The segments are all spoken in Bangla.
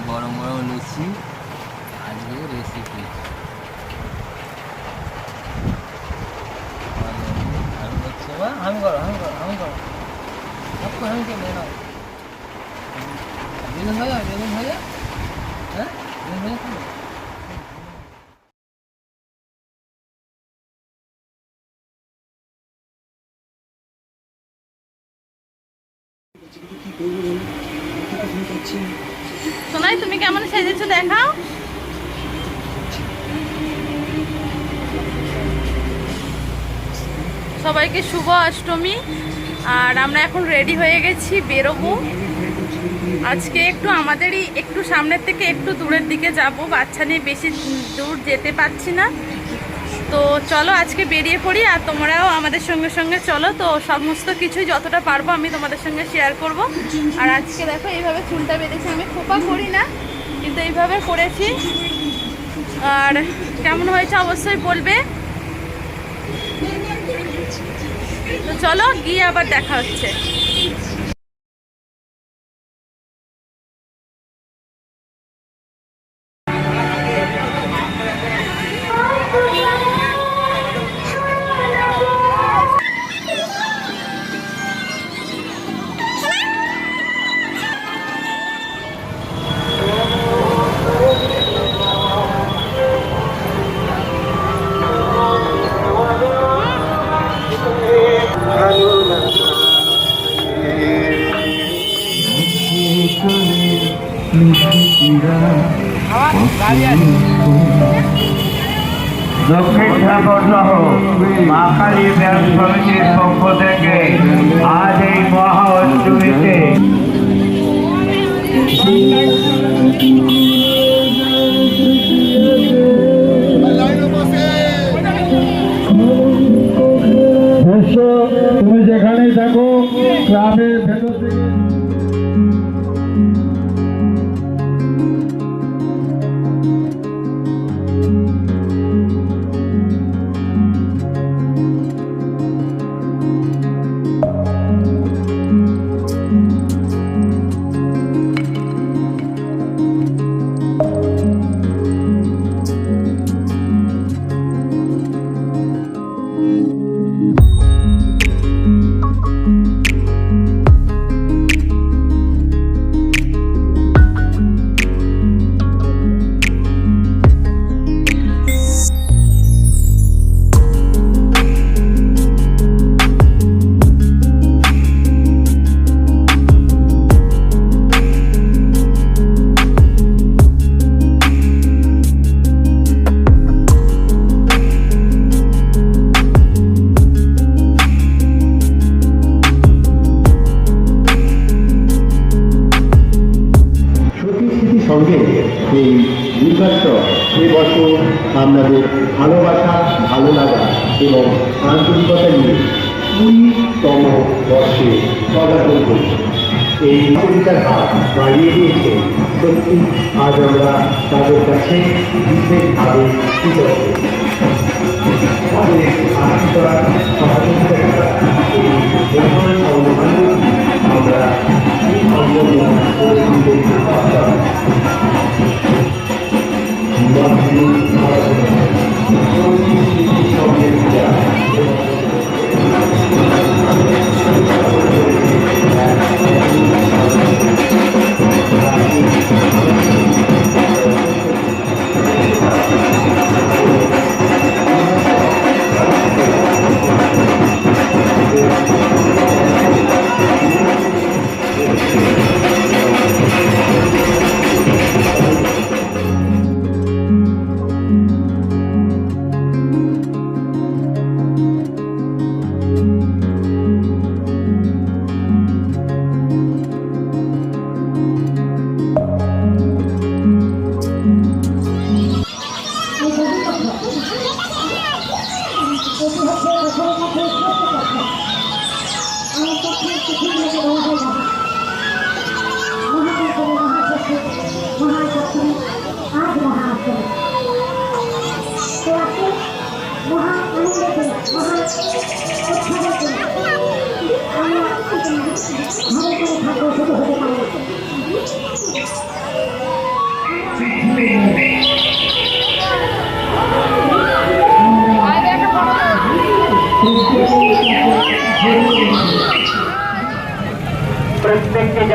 গরম গরম লুচি আজকে রেসিপি। আমি দেখছি বা আমি করো आपको हम क्या लेना बेलन भैया हैं बेलन भैया कौन সোনাই তুমি কেমন সেজেছো দেখাও। সবাইকে শুভ অষ্টমী। আর আমরা এখন রেডি হয়ে গেছি, বেরোবো আজকে। একটু আমাদেরই একটু সামনের থেকে একটু দূরের দিকে যাব, বাচ্চা নিয়ে বেশি দূর যেতে পারছি না। তো চলো আজকে বেরিয়ে পড়ি, আর তোমরাও আমাদের সঙ্গে সঙ্গে চলো। তো সমস্ত কিছুই যতটা পারবো আমি তোমাদের সঙ্গে শেয়ার করব। আর আজকে দেখো এইভাবে চুলটা বেঁধেছি, আমি খোপা করি না কিন্তু এইভাবে করেছি। আর কেমন হয়েছে অবশ্যই বলবে। তো চলো গিয়ে আবার দেখা হচ্ছে। দক্ষিণ ঠাকুর সহ মা কালী ব্যাংক সমিতির পক্ষ থেকে আজ এই মহা অষ্টমীতে তুমি যেখানেই থাকো গ্রামের ভেতর থেকে সঙ্গে এই দুর্গাষ্টক এ বছর আপনাদের ভালোবাসা, ভালো লাগা এবং আন্তরিকতা নিয়ে 20তম বর্ষে পদার্পণ করছে। এই কবিতার হাত বাড়িয়ে দিয়েছে, সত্যি আজ আমরা তাদের কাছে বিশেষভাবে কৃতজ্ঞ। তাদের আশীর্বাদ, সহযোগিতা এই আমরা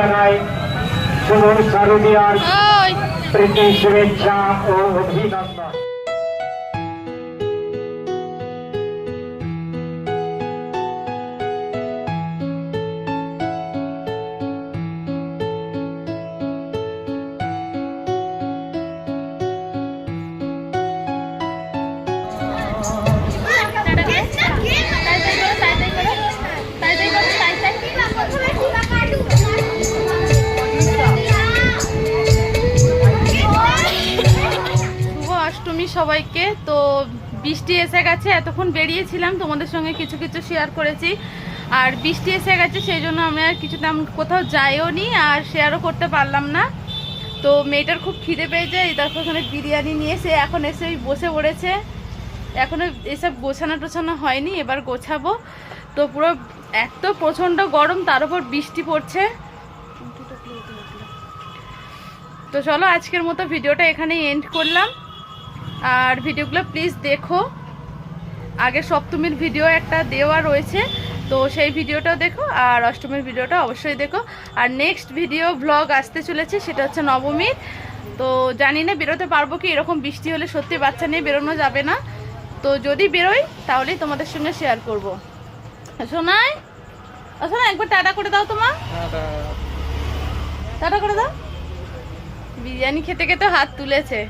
জানাই শুনুন শারদীয়ার ওই প্রীতি শুভেচ্ছা ও অভিনন্দন। শুভ অষ্টমী সবাইকে। তো বৃষ্টি এসে গেছে, এতক্ষণ বেরিয়েছিলাম তোমাদের সঙ্গে কিছু কিছু শেয়ার করেছি, আর বৃষ্টি এসে গেছে সেই জন্য আমি আর কিছু কোথাও যাইও নি আর শেয়ারও করতে পারলাম না। তো মেয়েটার খুব খিদে পেয়েছে, এই দেখো ওখানে বিরিয়ানি নিয়ে এসে এখন এসে বসে পড়েছে। এখনো এসব গোছানো টোছানো হয়নি, এবার গোছাবো। তো পুরো এত প্রচণ্ড গরম, তার উপর বৃষ্টি পড়ছে। তো চলো আজকের মতো ভিডিওটা এখানেই এন্ড করলাম। আর ভিডিওগুলো প্লিজ দেখো, আগে সপ্তমীর ভিডিও একটা দেওয়া রয়েছে, তো সেই ভিডিওটাও দেখো, আর অষ্টমীর ভিডিওটা অবশ্যই দেখো। আর নেক্সট ভিডিও ব্লগ আসতে চলেছে, সেটা হচ্ছে নবমীর। তো জানি না বেরোতে পারবো কি, এরকম বৃষ্টি হলে সত্যি বাচ্চা নিয়ে বেরোনো যাবে না। তো যদি বেরোই তাহলেই তোমাদের সঙ্গে শেয়ার করবো। শোনাই শোনা, একবার টাটা করে দাও, তোমার টাটা করে দাও। বিরিয়ানি খেতে খেতে হাত তুলেছে।